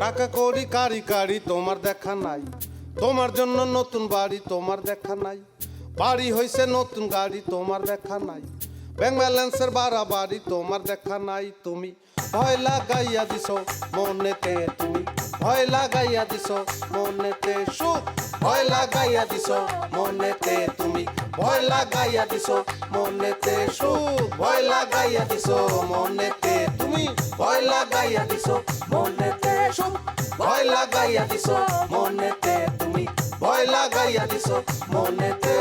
টাকা করি কারি কারি তোমার দেখা নাই, তোমার জন্য নতুন বাড়ি তোমার দেখা নাই, বাড়ি হইছে নতুন গাড়ি তোমার দেখা নাই, ব্যাংক ব্যালেন্সের বাড়াবাড়ি তোমার দেখা নাই। তুমি ভয় লাগাইয়া দিছো মনেতে, তুমি ভয় লাগাইয়া দিছো মনেতে, সুখ ভয় লাগাইয়া দিছো মনেতে, তুমি ভয় লাগাইয়া দিছো মনেতে, সুখ ভয় লাগাইয়া দিছো মনেতে, তুমি ভয় লাগাইয়া দিছো মনেতে, সুখ ভয় লাগাইয়া দিছো মনেতে, তুমি ভয় লাগাইয়া দিছো মনেতে।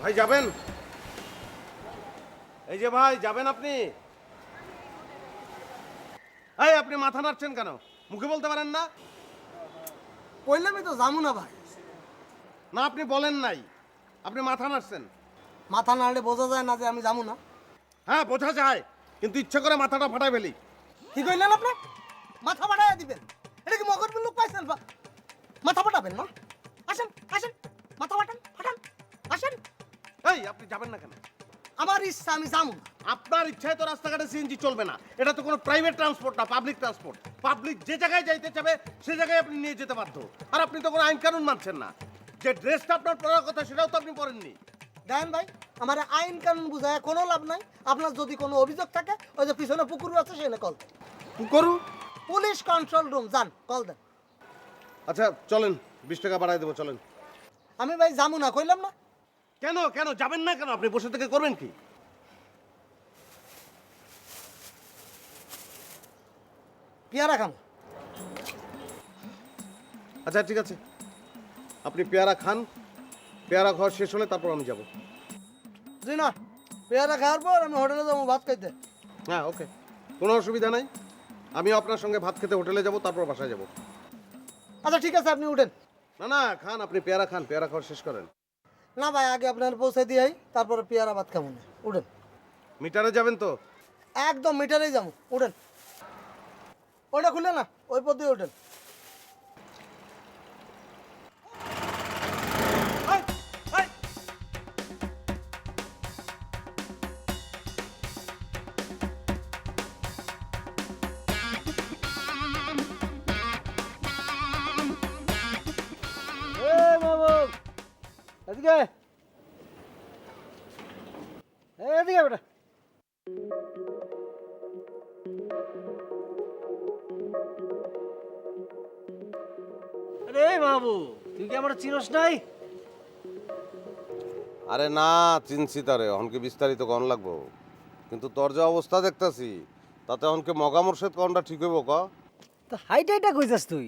ভাই যাবেন? এই যে ভাই যাবেন আপনি? এই আপনি মাথা নাড়ছেন কেন? মুখে বলতে পারেন না? কইলামই তো যাবো না ভাই। না আপনি বলেন নাই, আপনি মাথা নাড়ছেন। মাথা নাড়লে বোঝা যায় না যে আমি যাবো না। হ্যাঁ বোঝা যায়, কিন্তু ইচ্ছে করে মাথাটা ফাটাই ফেলি। কি কইলেন আপনি? মাথা ফাটাইয়া দিবেন? এটা কি মগজের লোক পাইছেন? মাথা ফাটাবেন না? আসেন আসেন, মাথা ফাটান ফাটান, আসেন। এই আপনি যাবেন না কেন? আমার ইচ্ছা, আমি যাবো না। আপনার ইচ্ছায় তো রাস্তাঘাটে সিএনজি চলবে না, এটা তো কোনো প্রাইভেট ট্রান্সপোর্ট না, পাবলিক ট্রান্সপোর্ট। পাবলিক যে জায়গায় যাইতে চাবে সে জায়গায় আপনি নিয়ে যেতে বাধ্য। আর আপনি তো কোনো আইন কানুন মানছেন না। যে ড্রেসটা আপনার পরার কথা সেটাও তো আপনি পরেননি। দেখেন ভাই, আমার আইন কানুন বুঝায় কোনো লাভ নাই। আপনার যদি কোনো অভিযোগ থাকে, ওই যে পিছনে পুকুর আছে সেখানে কল দেন। করু পুলিশ কন্ট্রোল রুম, যান কল দেন। আচ্ছা চলেন, 20 টাকা বাড়াই দেবো, চলেন। আমি ভাই যাবো না, কইলাম না। কেন কেন যাবেন না কেন? আপনি বসে থেকে করবেন কি? পেয়ারা খান। আচ্ছা ঠিক আছে, আপনি পেয়ারা খান, পেয়ারা খাওয়া শেষ হলে তারপর আমি যাব। জি না, পেয়ারা খাওয়ার পর আমি হোটেলে যাবো ভাত খাইতে। হ্যাঁ ওকে, কোনো অসুবিধা নাই। আমি আপনার সঙ্গে ভাত খেতে হোটেলে যাব, তারপর বাসায় যাব। আচ্ছা ঠিক আছে, আপনি উঠেন। না না খান, আপনি পেয়ারা খান, পেয়ারা খাওয়া শেষ করেন। না ভাই, আগে আপনার পৌঁছে দিয়াই তারপরে পেয়ারা ভাত খাবো না। উঠেন। মিটারে যাবেন তো? একদম মিটারেই যাবো, উঠেন। ওটা খুলে না, ওই পথ দিয়ে উঠেন। এই, এই। এদিকে এদিকে বেটা। আরে বাবু, তুই কি আমার চিনস নাই? আরে না চিনছি তারে, অনকে বিস্তারিত কন লাগবো, কিন্তু তোর যে অবস্থা দেখতাছি তাতে অনকে মগা মোর্শেদ কনটা ঠিক হইব ক? তো হাইটা হাইটা কইতাস তুই?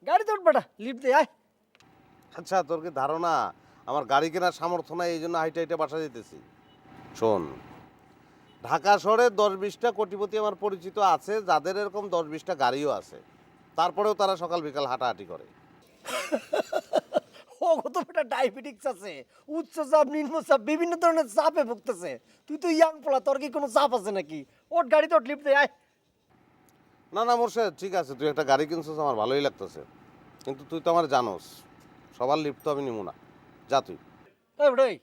গাড়ি তোর বেটা, লিফট দে আয়। আচ্ছা তোর কি ধারণা আমার গাড়ি কেনার সামর্থ্য নাই, এই জন্য হাইটে হাইটে বাসা যেতেছি? শোন, ঢাকা শহরে 10-20টা কোটিপতি আমার পরিচিত আছে, যাদের এরকম 10-20টা গাড়িও আছে, তারপরেও তারা সকাল বিকাল হাঁটাহাঁটি করে। ও কত বেটা ডায়াবেটিক্স আছে, উচ্চ চাপ নিম্ন চাপ বিভিন্ন ধরনের চাপে ভুগতেছে। তুই তো ইয়াং পোলা, তোর কি কোনো চাপ আছে নাকি? ওর গাড়ি তোর লিফট দে আয়। না না মোর্শেদ, ঠিক আছে তুই একটা গাড়ি কিনছিস, আমার ভালোই লাগতেছে, কিন্তু তুই তো আমার জানোস সবার লিফট তো আমি নিব না। যা তুই। এই বেটা, এই,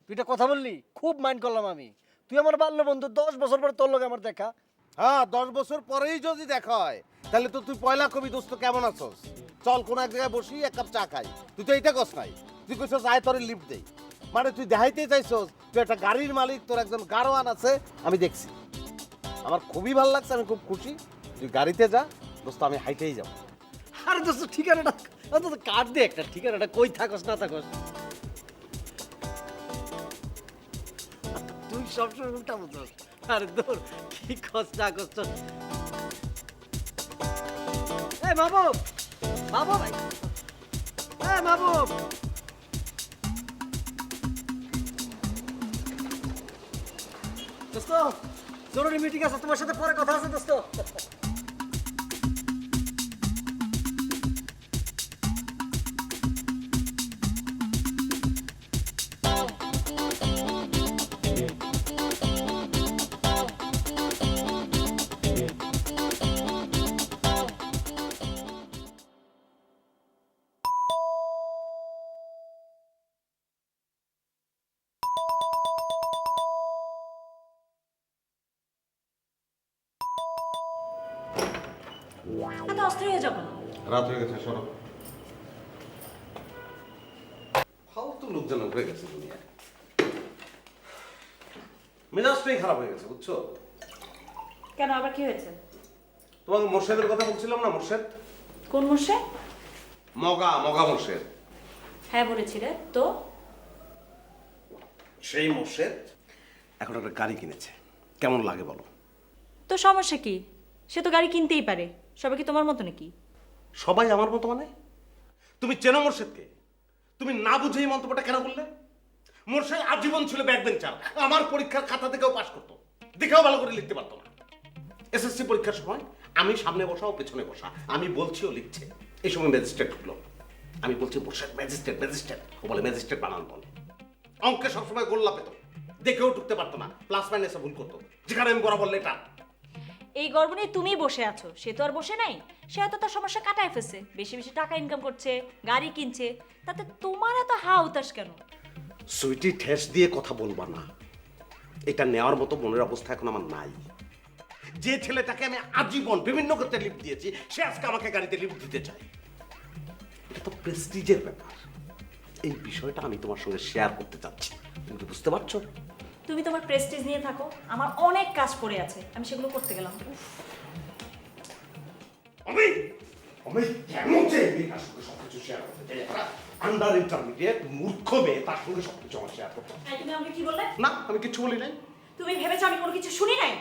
তুই একটা কথা বললি, খুব মাইন্ড করলাম আমি। তুই আমার বাল্য বন্ধু, 10 বছর পরে তোর লগে আমার দেখা। হ্যাঁ 10 বছর পরেই যদি দেখা হয় তাহলে তো তুই পয়লা কবি দোস্ত কেমন আছস, চল কোন এক জায়গায় বসি এক কাপ চা খাই। তুই তো এইটা কস নাই, তুই কইছস আয় তোর লিফট দেই, মানে তুই দেখাইতে চাইছস তুই একটা গাড়ির মালিক, তোর একজন গাড়োয়ান আছে। আমি দেখছি, আমার খুবই ভালো লাগছে, আমি খুব খুশি। তুই গাড়িতে যা দোস্ত, আমি হাইটেই যাব। আরে দোস্ত, ঠিকানাটা অন্তত কাট দে একটা, ঠিকানাটা কই থাকস না থাকস। তুই সবসময় উল্টা বলছস। আরে দূর, কি কস না কস। এই মাহবুব, মাহবুব ভাই, এই মাহবুব। দোস্ত, জরুরি মিটিং আছে, তোমার সাথে পরে কথা আছে দোস্ত। এত অস্থির হয়ে যাবো না। রাত হয়ে গেছে, সরো। ফালতু লোকজন হয়ে গেছে দুনিয়ায়, মেজাজটাই খারাপ হয়ে গেছে, বুঝছো? কেন, আবার কি হয়েছে? তোমাকে মোর্শেদের কথা বলছিলাম না, মোর্শেদ, কোন মোর্শে? মগা মগা মোর্শেদ। হ্যাঁ বলেছিলে তো। সেই মোর্শেদ এখন একটা গাড়ি কিনেছে, কেমন লাগে বলো? তো সমস্যা কি? সে তো গাড়ি কিনতেই পারে। সবাই কি তোমার মতো নাকি? সবাই আমার মতো মানে? তুমি চেনো মোর্শেদকে? তুমি না বুঝে এই মন্তব্যটা কেন বললে? মোর্শেদ আজীবন ছিল ব্যাক বেঞ্চার, আমার পরীক্ষার খাতা থেকেও পাশ করতো, দেখেও ভালো করে লিখতে পারতো না। এসএসসি পরীক্ষার সময় আমি সামনে বসা ও পেছনে বসা, আমি বলছি ও লিখছে। এই সময় ম্যাজিস্ট্রেট হলো, আমি বলছি মোর্শেদ ম্যাজিস্ট্রেট ম্যাজিস্ট্রেট, ও বলে ম্যাজিস্ট্রেট বানান বলে। অঙ্কে সবসময় গোল্লা পেত, দেখেও ঢুকতে পারতো না, প্লাস মাইনাসে ভুল করতো, যেখানে আমি বরাবর লেটার। এই গর্ব নিয়ে তুমিই বসে আছো, সে তো আর বসে নাই। সে হয়তো তার সমস্যা কাটায় ফেলছে, বেশি বেশি টাকা ইনকাম করছে, গাড়ি কিনছে, তাতে তোমার এত হা উতাস কেন? সুইটি, ঠেস দিয়ে কথা বলবা না, এটা নেওয়ার মতো মনের অবস্থা এখন আমার নাই। যে ছেলেটাকে আমি আজীবন বিভিন্ন ক্ষেত্রে লিফট দিয়েছি, সে আজকে আমাকে গাড়িতে লিফট দিতে চায়। এটা তো প্রেস্টিজের ব্যাপার। এই বিষয়টা আমি তোমার সঙ্গে শেয়ার করতে চাচ্ছি, তুমি কি বুঝতে পারছো? তুমি তোমার প্রেস্টিজ নিয়ে থাকো, আমার অনেক কাজ পড়ে আছে, আমি সেগুলো করতে গেলাম। উফ, আমি আমি কেন যে এই কাজ সঙ্গে সবকিছু শেয়ার করতে চাই? একটা আন্ডার ইন্টারমিডিয়েট মূর্খ মেয়ে, তার সঙ্গে সবকিছু আমার শেয়ার করতে। এই তুমি আমাকে কি বললে? না, আমি কিচ্ছু বলি নাই। তুমি ভেবেছো আমি কোনো কিছু শুনি নাই?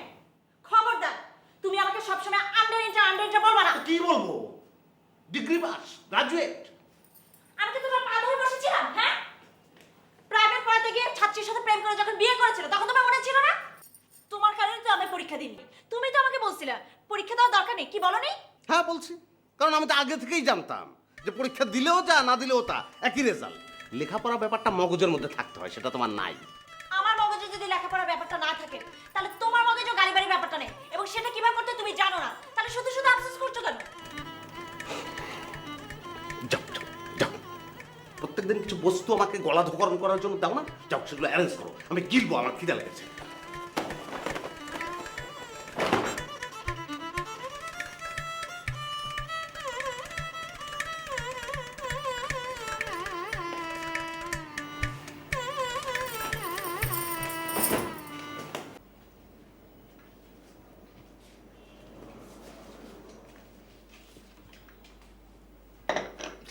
খবরদার, তুমি আমাকে সবসময় আন্ডার ইন্টার বলবা না। কি বলবো? Degree pass, graduate. আমি তো তোমার পা ধরে বসেছিলাম, হ্যাঁ? প্রাইভেট পড়াতে গিয়ে ছাত্রীর সাথে প্রেম করে যখন বিয়ে করেছিল, তখন তোমার মনে ছিল না? তোমার কারণে তো আমি পরীক্ষা দিইনি। তুমি তো আমাকে বলছিলে পরীক্ষা দেওয়ার দরকার নেই, কি বলনি? হ্যাঁ বলছি, কারণ আমি তো আগে থেকেই জানতাম যে পরীক্ষা দিলেও যা না দিলেও তা একই রেজাল্ট। লেখাপড়া ব্যাপারটা মগজের মধ্যে থাকতে হয়, সেটা তোমার নাই। আমার মগজে যদি লেখাপড়ার ব্যাপারটা না থাকে, তাহলে তোমার মগজে গাড়ি বাড়ির ব্যাপারটা নেই, এবং সেটা কিভাবে করতে তুমি জানো না। তাহলে শুধু শুধু আফসোস করছো কেন? যাও যাও যাও, প্রত্যেকদিন কিছু বস্তু আমাকে গলা ধকরণ করার জন্য দাও না, যাও সেগুলো অ্যারেঞ্জ করো, আমি কিনবো, আমার খিদে লেগেছে।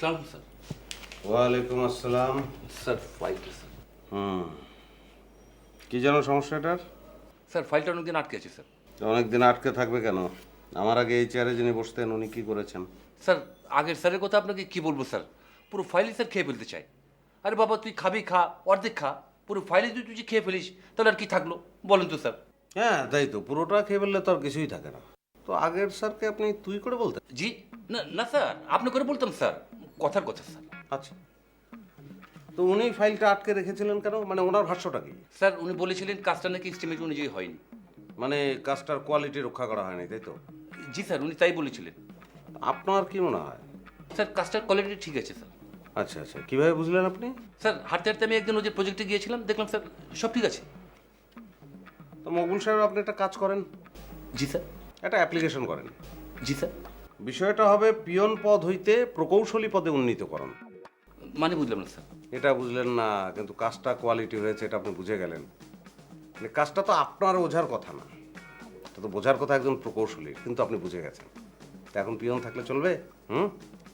সালাম স্যার। ওয়ালাইকুম আসসালাম। স্যার ফাইলটা স্যার। কি যেন সমস্যা এটার? স্যার ফাইলটা অনেকদিন আটকে আছে স্যার। অনেকদিন আটকে থাকবে কেন? আমার আগে এই চেয়ারে যিনি বসতেন উনি কি করেছেন? স্যার আগের স্যারের কথা আপনাকে কি বলবো স্যার, পুরো ফাইলই স্যার খেয়ে ফেলতে চাই। আরে বাবা তুই খাবি খা, অর্ধেক খা, পুরো ফাইলে তুই তুই খেয়ে ফেলিস, তাহলে আর কি থাকলো বলেন তো স্যার? হ্যাঁ তাই তো, পুরোটা খেয়ে ফেললে তো আর কিছুই থাকে না। তো আগের স্যারকে আপনি তুই করে বলতেন? জি না না স্যার, আপনি করে বলতাম স্যার, কথার কথা স্যার। আচ্ছা, তো উনি ফাইলটা আটকে রেখেছিলেন কেন? মানে ওনার ভাষ্যটা কি? স্যার উনি বলেছিলেন কাজটা নাকি এস্টিমেট অনুযায়ী হয়নি। মানে কাজটার কোয়ালিটি রক্ষা করা হয়নি, তাই তো? জি স্যার উনি তাই বলেছিলেন। আপনার কি মনে হয়? স্যার কাজটার কোয়ালিটি ঠিক আছে স্যার। আচ্ছা আচ্ছা, কিভাবে বুঝলেন আপনি? স্যার হাঁটতে হাঁটতে আমি একদিন ওদের প্রজেক্টে গিয়েছিলাম, দেখলাম স্যার সব ঠিক আছে। তো মকবুল সাহেব, আপনি একটা কাজ করেন, জি স্যার। একটা অ্যাপ্লিকেশন করেন। জি স্যার। বিষয়টা হবে পিয়ন পদ হইতে প্রকৌশলী পদে উন্নীতকরণ। মানে বুঝলাম না স্যার। এটা বুঝলেন না, কিন্তু কাজটা কোয়ালিটি হয়েছে এটা আপনি বুঝে গেলেন। মানে কাজটা তো আপনার বোঝার কথা না, এটা তো বোঝার কথা একজন প্রকৌশলী, কিন্তু আপনি বুঝে গেছেন। তা এখন পিয়ন থাকলে চলবে?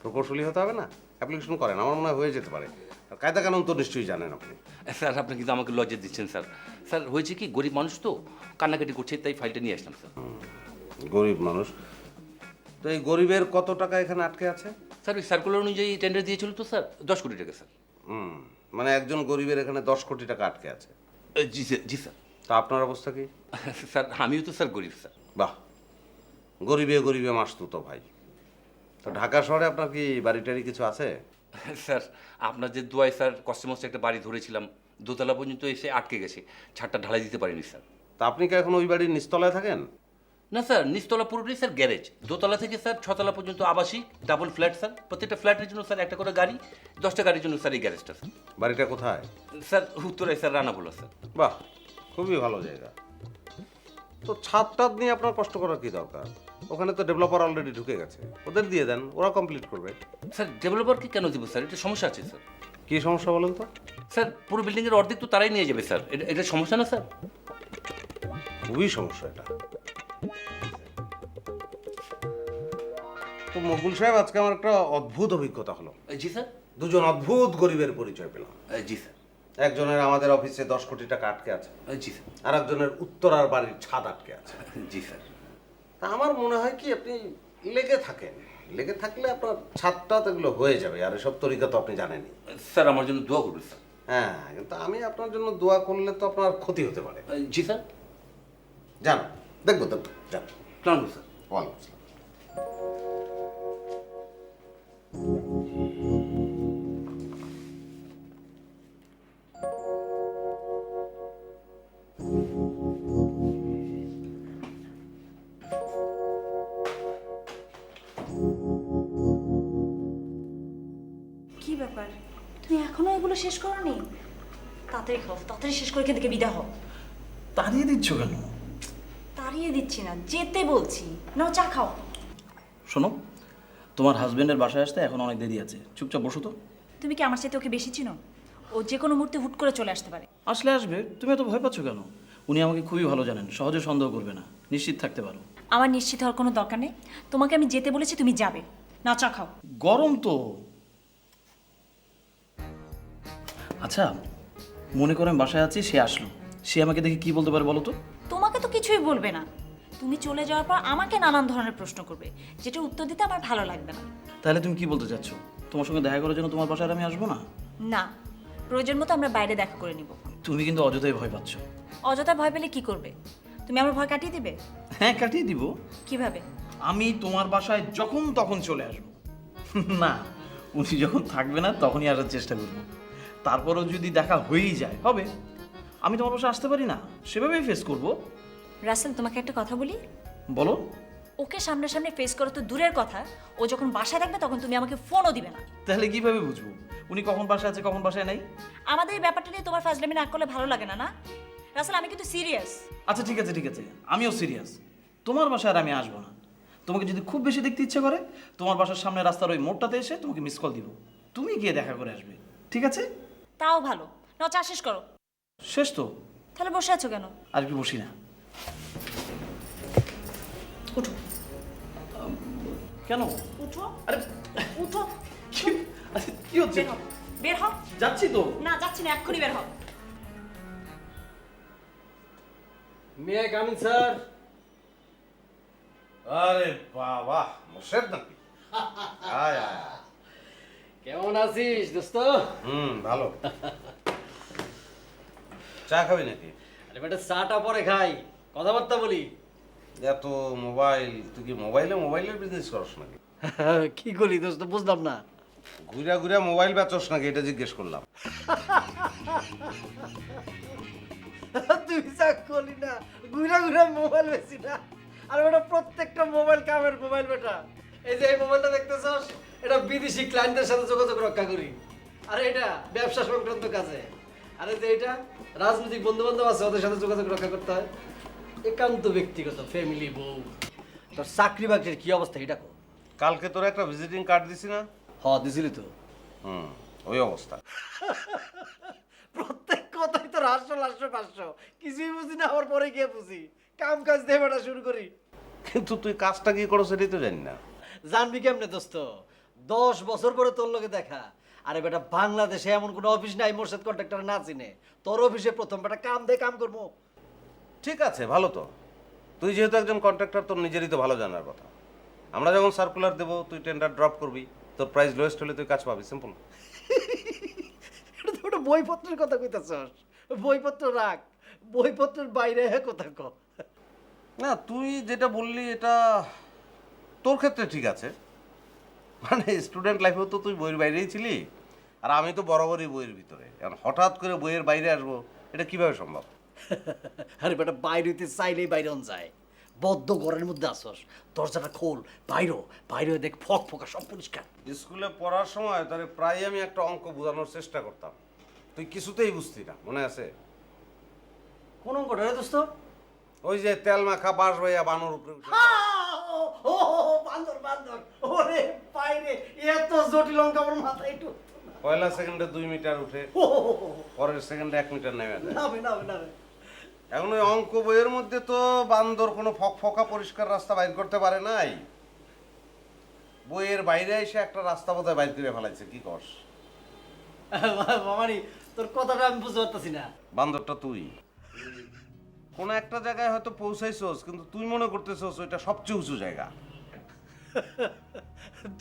প্রকৌশলী হতে হবে না? অ্যাপ্লিকেশন করেন, আমার মনে হয় হয়ে যেতে পারে। আর কায়দা কানুন তো নিশ্চয়ই জানেন আপনি। স্যার আপনি কিন্তু আমাকে লজ্জা দিচ্ছেন স্যার। স্যার হয়েছে কি, গরিব মানুষ তো কান্নাকাটি করছে, তাই ফাইলটা নিয়ে আসলাম স্যার। গরিব মানুষ তো, এই গরিবের কত টাকা এখানে আটকে আছে? স্যার ওই সার্কুলার অনুযায়ী টেন্ডার দিয়েছিল তো স্যার, 10 কোটি টাকা স্যার। মানে একজন গরিবের এখানে 10 কোটি টাকা আটকে আছে। জি স্যার। জি স্যার। তা আপনার অবস্থা কি? স্যার আমিও তো স্যার গরিব স্যার। বাহ, গরিবে গরিবে মাসতু তো ভাই। তো ঢাকা শহরে আপনার কি বাড়ি টাড়ি কিছু আছে? স্যার আপনার যে দোয়ায় স্যার কষ্টে মষ্টে একটা বাড়ি ধরেছিলাম, দোতলা পর্যন্ত এসে আটকে গেছে, ছাদটা ঢালাই দিতে পারিনি স্যার। তা আপনি কি এখন ওই বাড়ির নিচতলায় থাকেন? না স্যার, নিচতলা পুরোটাই স্যার গ্যারেজ, দোতলা থেকে স্যার 6 তলা পর্যন্ত আবাসিক ডাবল ফ্ল্যাট স্যার। প্রত্যেকটা ফ্ল্যাটের জন্য স্যার একটা করে গাড়ি, 10টা গাড়ির জন্য স্যার এই গ্যারেজটা স্যার। বাড়িটা কোথায়? স্যার উত্তরায় স্যার, রানাভোলা স্যার। বাহ, খুবই ভালো জায়গা। তো ছাদ টাদ নিয়ে আপনার কষ্ট করার কি দরকার? ওখানে তো ডেভেলপার অলরেডি ঢুকে গেছে, ওদের দিয়ে দেন, ওরা কমপ্লিট করবে। স্যার ডেভেলপারকে কেন দিব স্যার? এটা সমস্যা আছে স্যার। কি সমস্যা বলেন তো? স্যার পুরো বিল্ডিংয়ের অর্ধেক তো তারাই নিয়ে যাবে স্যার, এটা সমস্যা না স্যার? খুবই সমস্যা এটা। তো মকবুল সাহেব, আজকে আমার একটা অদ্ভুত অভিজ্ঞতা হলো। জি স্যার। দুজন অদ্ভুত গরিবের পরিচয় পেলাম। জি স্যার। একজনের আমাদের অফিসে 10 কোটি টাকা আটকে আছে, জি স্যার। আর একজনের উত্তরার বাড়ির ছাদ আটকে আছে। জি স্যার। তা আমার মনে হয় কি, আপনি লেগে থাকেন, লেগে থাকলে আপনার ছাদটা তো এগুলো হয়ে যাবে। আর এসব তরিকা তো আপনি জানেনই। স্যার আমার জন্য দোয়া করবেন স্যার। হ্যাঁ, কিন্তু আমি আপনার জন্য দোয়া করলে তো আপনার ক্ষতি হতে পারে। জি স্যার। যান, দেখবো যান। কেন স্যার? ওয়ালাইকুম আসসালাম। কি ব্যাপার, তুমি এখনো এগুলো শেষ করোনি? তাড়াতাড়ি খাও, তাড়াতাড়ি শেষ করে এখান থেকে বিদা হও। তাড়িয়ে দিচ্ছ কেন? তাড়িয়ে দিচ্ছি না, যেতে বলছি। নাও চা খাও। শোনো, তোমার হাজবেন্ডের বাসায় আসতে এখন অনেক দেরি আছে, চুপচাপ বসো তো। তুমি কি আমার চাইতে ওকে বেশি চিনো? ও যে কোনো মুহূর্তে হুট করে চলে আসতে পারে। আসলে আসবে, তুমি এত ভয় পাচ্ছ কেন? উনি আমাকে খুবই ভালো জানেন, সহজে সন্দেহ করবে না, নিশ্চিত থাকতে পারো। আমার নিশ্চিত হওয়ার কোনো দরকার নেই। তোমাকে আমি যেতে বলেছি, তুমি যাবে। না চা খাও। গরম তো। আচ্ছা, মনে করেন বাসায় আছি, সে আসলো, সে আমাকে দেখে কি বলতে পারে বলো তো? তোমাকে তো কিছুই বলবে না। তুমি চলে যাওয়ার পর আমাকে নানান ধরনের প্রশ্ন করবে, যেটা উত্তর দিতে আমার ভালো লাগবে না। তাহলে তুমি কি বলতে চাচ্ছ? তোমার সঙ্গে দেখা করার জন্য তোমার বাসায় আর আমি আসবো না? না, প্রয়োজন মতো আমরা বাইরে দেখা করে নিব। তুমি কিন্তু অযথাই ভয় পাচ্ছ। অযথা ভয় পেলে কি করবে? তুমি আমার ভয় কাটিয়ে দিবে? হ্যাঁ, কাটিয়ে দিব। কিভাবে? আমি তোমার বাসায় যখন তখন চলে আসবো। না, উনি যখন থাকবে না তখনই আসার চেষ্টা করবো। তারপরেও যদি দেখা হয়েই যায়, হবে। আমি তোমার বাসায় আসতে পারি না, সেভাবেই ফেস করব। রাসেল, তোমাকে একটা কথা বলি। বলো। ওকে সামনাসামনি ফেস করো তো দূরের কথা, ও যখন বাসায় থাকবে তখন তুমি আমাকে ফোনও দিবে না। তাহলে কিভাবে বুঝবো উনি কখন বাসায় আছে কখন বাসায় নাই? আমাদের এই ব্যাপারটা নিয়ে তোমার ফাজলামি না করলে ভালো লাগে না, না? রাসেল, আমি কিন্তু সিরিয়াস। আচ্ছা ঠিক আছে, ঠিক আছে, আমিও সিরিয়াস। তোমার বাসায় আর আমি আসবো না। তোমাকে যদি খুব বেশি দেখতে ইচ্ছে করে, তোমার বাসার সামনে রাস্তার ওই মোড়টাতে এসে তোমাকে মিস কল দিব, তুমি গিয়ে দেখা করে আসবে, ঠিক আছে? তাও ভালো। নাও চা শেষ করো। শেষ তো? তাহলে বসে আছো কেন? আর কি বসি না? উঠো। কেন? উঠো। আরে উঠো। আচ্ছা, কি হচ্ছে? বের হও। বের হও। যাচ্ছি তো। না, যাচ্ছি না, এক্ষুনি বের হও। May I come in sir? আরে বাবা, মোশেদ নাকি? আয় আয় আয়। কেমন আছিস দোস্ত? ভালো। চা খাবি নাকি? আরে বেটা, চাটা পরে খাই, কথাবার্তা বলি। এত মোবাইল, তুই কি মোবাইলের বিজনেস করস নাকি? কি করলি দোস্ত, বুঝলাম না। ঘুরা ঘুরা মোবাইল বেচস নাকি, এটা জিজ্ঞেস করলাম। তুই যা করলি না, ঘুরা ঘুরা মোবাইল বেশি না। আর ওটা প্রত্যেকটা মোবাইল কামের মোবাইল বেটা। এই যে এই মোবাইলটা দেখতেছস, এটা বিদেশি ক্লায়েন্টদের সাথে যোগাযোগ রক্ষা করি। আর এটা ব্যবসা সংক্রান্ত কাজে। আর এই যে এটা রাজনৈতিক বন্ধু বান্ধব আছে, ওদের সাথে যোগাযোগ রক্ষা করতে হয়। একান্ত ব্যক্তিগত, ফ্যামিলি, বউ। তোর চাকরি বাকরির কি অবস্থা এটা কো? কালকে তোর একটা ভিজিটিং কার্ড দিছি না? দিছিলি তো। ওই অবস্থা। প্রত্যেক কথাই তো হাস্য লাস্য পাস্য, কিছুই বুঝি না, আমার পরে গিয়ে বুঝি। কাম কাজ দিয়ে বেটা শুরু করি। কিন্তু তুই কাজটা কি করো সেটাই তো জানি না। জানবি কেমনে দোস্ত? 10 বছর পরে তোর লগে দেখা। আরে বেটা, বাংলাদেশে এমন কোনো অফিস নাই মোর্শেদ কন্ট্রাক্টর না চিনে। তোর অফিসে প্রথম বেটা কাম দে, কাম করবো। ঠিক আছে, ভালো তো। তুই যেহেতু একজন কন্ট্রাক্টর, তোর নিজেরই তো ভালো জানার কথা। আমরা যখন সার্কুলার দেবো, তুই টেন্ডার ড্রপ করবি, তোর প্রাইস লোয়েস্ট হলে তুই কাজ পাবি, সিম্পল। এটা তো একটা বইপত্রের কথা কইতাছস। বইপত্র রাখ, বইপত্রের বাইরে কথা ক। না, তুই যেটা বললি এটা তোর ক্ষেত্রে ঠিক আছে। মানে স্টুডেন্ট লাইফেও তো তুই বইয়ের বাইরেই ছিলি, আর আমি তো বরাবরই বইয়ের ভিতরে। এখন হঠাৎ করে বইয়ের বাইরে আসবো, এটা কিভাবে সম্ভব? আরে বেটা, বাইরে হইতে চাইলেই বাইরে যায়। বদ্ধ ঘরের মধ্যে আসস, দরজাটা খোল, বাইরে দেখ, ফক ফকা সব পরিষ্কার। স্কুলে পড়ার সময় তারে প্রায় আমি একটা অঙ্ক বোঝানোর চেষ্টা করতাম, তুই কিছুতেই বুঝতি না, মনে আছে? কোন অঙ্কটা রে দোস্ত? ওই যে তেল মাখা বাঁশ ভাইয়া বানর উপরে উঠে। ও বান্দর বান্দর, ওরে বাইরে এত জটিল অঙ্ক আমার মাথায় একটু পয়লা সেকেন্ডে 2 মিটার উঠে ও পরের সেকেন্ডে 1 মিটার নেমে যায়। নাবে নাবে নাবে। এখন ওই অঙ্ক বইয়ের মধ্যে তো বান্দর কোনো ফকফকা পরিষ্কার রাস্তা বাইর করতে পারে নাই, বইয়ের বাইরে এসে একটা রাস্তা বোধহয় বাইর করে ফেলাইছে। কি করস? মামানি তোর কথাটা আমি বুঝতে পারতেছি না। বান্দরটা তুই কোন একটা জায়গায় হয়তো পৌঁছাইছস, কিন্তু তুই মনে করতেছস ওইটা সবচেয়ে উঁচু জায়গা।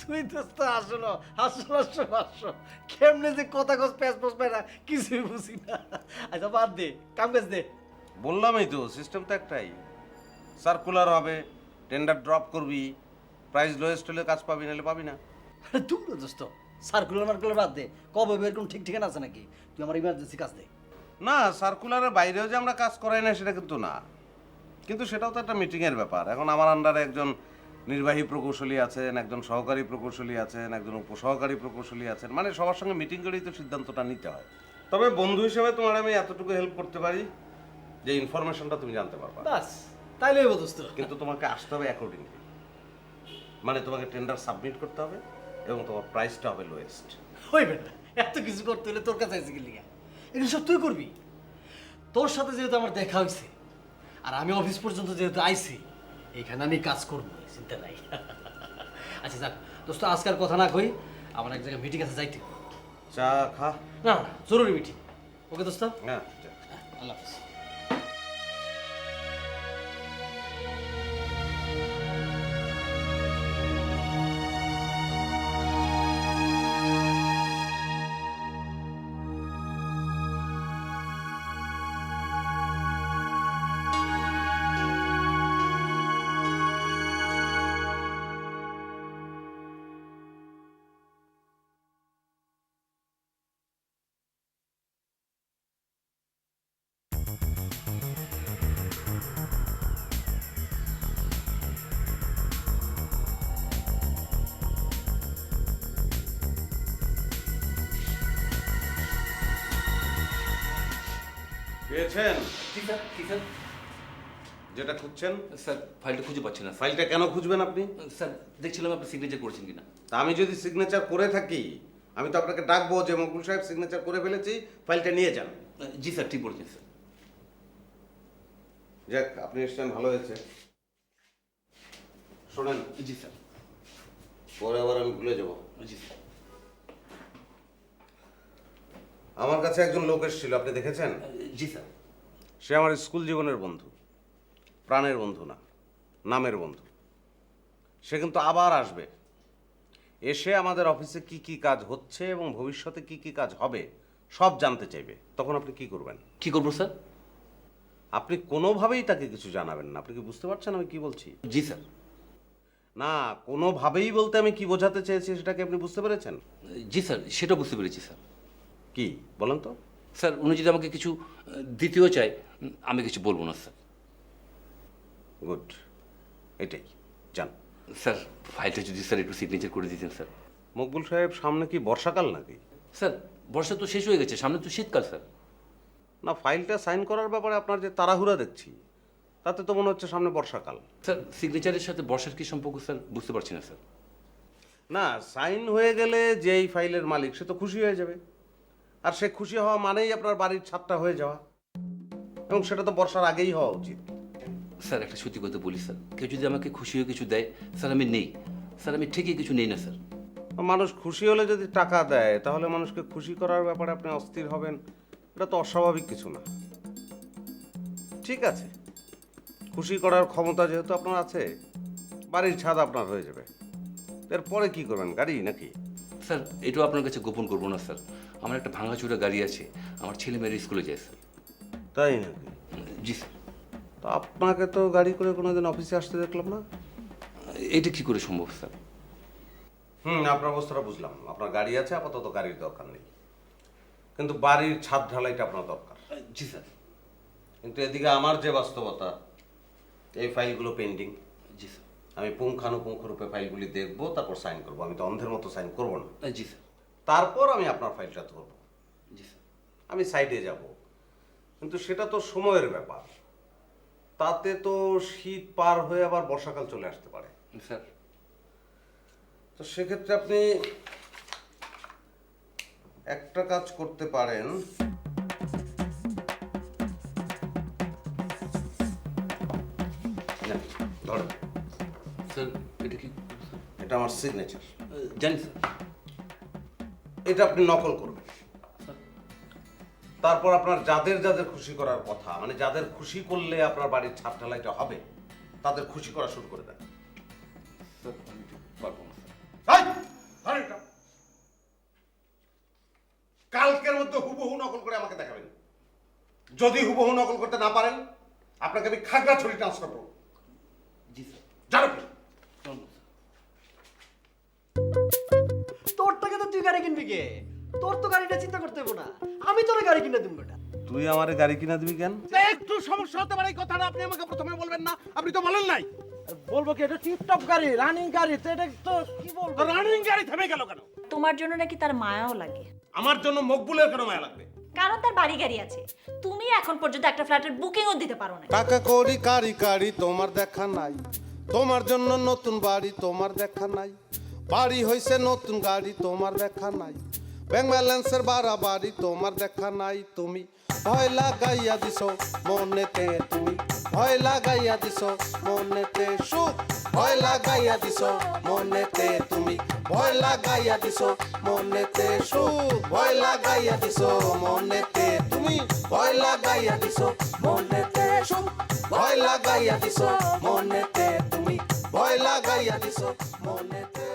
তুই তো আসলো আসলো আসলো আসলো কেমনে যে কথা কস প্যাস পস পায় না কিছুই বুঝি না। আচ্ছা বাদ দে, কাম কাজ দে। বললামই তো, সিস্টেম তো একটাই, সার্কুলার হবে, টেন্ডার ড্রপ করবি, প্রাইস লোয়েস্ট হলে কাজ পাবি, নাহলে পাবি না। তুই দোস্ত সার্কুলার মার্কুলার বাদ দে, কবে বের কোন ঠিক ঠিকানা আছে নাকি? তুই আমার ইমার্জেন্সি কাজ দে। না, সার্কুলারের বাইরেও যে আমরা কাজ করাই না সেটা কিন্তু না, কিন্তু সেটাও তো একটা মিটিংয়ের ব্যাপার। এখন আমার আন্ডারে একজন নির্বাহী প্রকৌশলী আছেন, একজন সহকারী প্রকৌশলী আছেন, একজন উপসহকারী প্রকৌশলী আছেন, মানে সবার সঙ্গে মিটিং করেই তো সিদ্ধান্তটা নিতে হয়। তবে বন্ধু হিসেবে তোমার আমি এতটুকু হেল্প করতে পারি যে ইনফরমেশনটা তুমি জানতে পারবা, বাস তাইলে হইব দোস্ত। কিন্তু তোমাকে আসতে হবে অ্যাকর্ডিংলি, মানে তোমাকে টেন্ডার সাবমিট করতে হবে এবং তোমার প্রাইসটা হবে লোয়েস্ট। হইবে না, এত কিছু করতে হলে তোর কাছে আইসি গেলি, এগুলো সব তুই করবি। তোর সাথে যেহেতু আমার দেখা হয়েছে আর আমি অফিস পর্যন্ত যেহেতু আইছি, এইখানে আমি কাজ করবো, চিন্তা নাই। আচ্ছা যাক দোস্ত, আজকাল কথা না কই, আমার এক জায়গায় মিটিং আছে, যাইতে হবে। চা খা। না না, জরুরি মিটিং। ওকে দোস্ত, হ্যাঁ, যা। আল্লাহ হাফিজ। পেয়েছেন কি স্যার, কি স্যার? যেটা খুঁজছেন? স্যার ফাইলটা খুঁজে পাচ্ছি না স্যার। ফাইলটা কেন খুঁজবেন আপনি? স্যার দেখছিলাম আপনি সিগনেচার করেছেন কিনা। তা আমি যদি সিগনেচার করে থাকি, আমি তো আপনাকে ডাকবো যে মকবুল সাহেব সিগনেচার করে ফেলেছি, ফাইলটা নিয়ে যান। জি স্যার, ঠিক বলেছেন স্যার। যাক, আপনি এসছেন, ভালো হয়েছে। শোনেন, জি স্যার। পরে আবার আমি ভুলে যাব। জি স্যার। আমার কাছে একজন লোক এসেছিল, আপনি দেখেছেন? জি স্যার। সে আমার স্কুল জীবনের বন্ধু, প্রাণের বন্ধু না, নামের বন্ধু। সে কিন্তু আবার আসবে, এসে আমাদের অফিসে কি কি কাজ হচ্ছে এবং ভবিষ্যতে কি কি কাজ হবে সব জানতে চাইবে। তখন আপনি কি করবেন? কি করবো স্যার? আপনি কোনোভাবেই তাকে কিছু জানাবেন না। আপনি কি বুঝতে পারছেন আমি কি বলছি? জি স্যার। না, কোনোভাবেই বলতে আমি কি বোঝাতে চেয়েছি সেটাকে আপনি বুঝতে পেরেছেন? জি স্যার, সেটা বুঝতে পেরেছি স্যার। কি বলেন তো? স্যার উনি যদি আমাকে কিছু দ্বিতীয় চাই, আমি কিছু বলবো না স্যার। গুড, এটাই জান। স্যার ফাইলটা যদি স্যার একটু সিগনেচার করে দিতেন স্যার। মকবুল সাহেব, সামনে কি বর্ষাকাল নাকি? স্যার বর্ষা তো শেষ হয়ে গেছে, সামনে তো শীতকাল স্যার। না, ফাইলটা সাইন করার ব্যাপারে আপনার যে তাড়াহুড়া দেখছি, তাতে তো মনে হচ্ছে সামনে বর্ষাকাল। স্যার সিগনেচারের সাথে বর্ষার কি সম্পর্ক স্যার, বুঝতে পারছি না স্যার। না, সাইন হয়ে গেলে যেই ফাইলের মালিক সে তো খুশি হয়ে যাবে, আর সে খুশি হওয়া মানেই আপনার বাড়ির ছাদটা হয়ে যাওয়া, এবং সেটা তো বর্ষার আগেই হওয়া উচিত। স্যার একটা সত্যি কথা বলি স্যার, কেউ যদি আমাকে খুশি হয়ে কিছু দেয় স্যার, আমি নেই স্যার, আমি ঠিকই কিছু নেই না স্যার। মানুষ খুশি হলে যদি টাকা দেয়, তাহলে মানুষকে খুশি করার ব্যাপারে আপনি অস্থির হবেন, এটা তো অস্বাভাবিক কিছু না। ঠিক আছে, খুশি করার ক্ষমতা যেহেতু আপনার আছে, বাড়ির ছাদ আপনার হয়ে যাবে। এরপরে কি করবেন, গাড়ি নাকি? স্যার এটাও আপনার কাছে গোপন করবো না স্যার, আমার একটা ভাঙাচোরা গাড়ি আছে, আমার ছেলে মেয়ের স্কুলে যায় স্যার। তাই নাকি? জি স্যার। তো আপনাকে তো গাড়ি করে কোনোদিন অফিসে আসতে দেখলাম না। এটা কি করে সম্ভব স্যার? আপনার অবস্থাটা বুঝলাম, আপনার গাড়ি আছে, আপাতত গাড়ির দরকার নেই, কিন্তু বাড়ির ছাদ ঢালাইটা আপনার দরকার। জি স্যার। কিন্তু এদিকে আমার যে বাস্তবতা, এই ফাইলগুলো পেন্ডিং। জি স্যার। আমি পুঙ্খানুপুঙ্খ রূপে ফাইলগুলি দেখবো, তারপর সাইন করবো। আমি তো অন্ধের মতো সাইন করবো না। জি স্যার। তারপর আমি আপনার ফাইলটা ধরবো, জি স্যার। আমি সাইডে যাব, কিন্তু সেটা তো সময়ের ব্যাপার। তাতে তো শীত পার হয়ে আবার বর্ষাকাল চলে আসতে পারে। স্যার তো সেক্ষেত্রে আপনি একটা কাজ করতে পারেন। নেন, ধরেন, স্যার এটা কি? এটা আমার সিগনেচার। জানি স্যার। এটা আপনি নকল করবেন। তারপর আপনার যাদের যাদের খুশি করার কথা, মানে যাদের খুশি করলে আপনার বাড়ির ছাদ ঢালাইটা হবে, তাদের খুশি করা শুরু করে দেন। স্যার আমি তো পারবো না স্যার। এই, ধরেন এটা। কালকের মধ্যে হুবহু নকল করে আমাকে দেখাবেন। যদি হুবহু নকল করতে না পারেন, আপনাকে আমি খাগড়াছড়ি ট্রান্সফার করবো। জি স্যার। জানো কি? ধন্যবাদ স্যার। তোর টাকা তো তুই গাড়ি কিনবি কে? তোর তো গাড়িটা চিন্তা করতে হবে না, আমি তোর গাড়ি কিনে দিব বেটা। তুই আমারে গাড়ি কিনা দিবি কেন? একটু সমস্যা হতে পারে, এই কথাটা আপনি আমাকে প্রথমে বলবেন না? আপনি তো বলেন নাই। বলবো কি, এটা টিপটপ গাড়ি, রানিং গাড়ি, তো এটা তো কি বলবো? রানিং গাড়ি থেমে গেল কেন? তোমার জন্য নাকি তার মায়াও লাগে, আমার জন্য মকবুলের কেন মায়া লাগবে? কারণ তার বাড়ি গাড়ি আছে। তুমি এখন পর্যন্ত একটা ফ্ল্যাটের বুকিংও দিতে পারো না। টাকা করি কারি কারি তোমার দেখা নাই, তোমার জন্য নতুন বাড়ি তোমার দেখা নাই, বাড়ি হইছে নতুন গাড়ি তোমার দেখা নাই, ব্যাংক ব্যালেন্সের বাড়াবাড়ি তোমার দেখা নাই। তুমি ভয় লাগাইয়া দিছো মনেতে, তুমি ভয় লাগাইয়া দিছো মনেতে সুখ, ভয় লাগাইয়া দিছো মনেতে, তুমি ভয় লাগাইয়া দিছো মনেতে সুখ, ভয় লাগাইয়া দিছো মনেতে, তুমি ভয় লাগাইয়া দিছো মনেতে সুখ, ভয় লাগাইয়া দিছো মনেতে, তুমি ভয় লাগাইয়া দিছো মনেতে।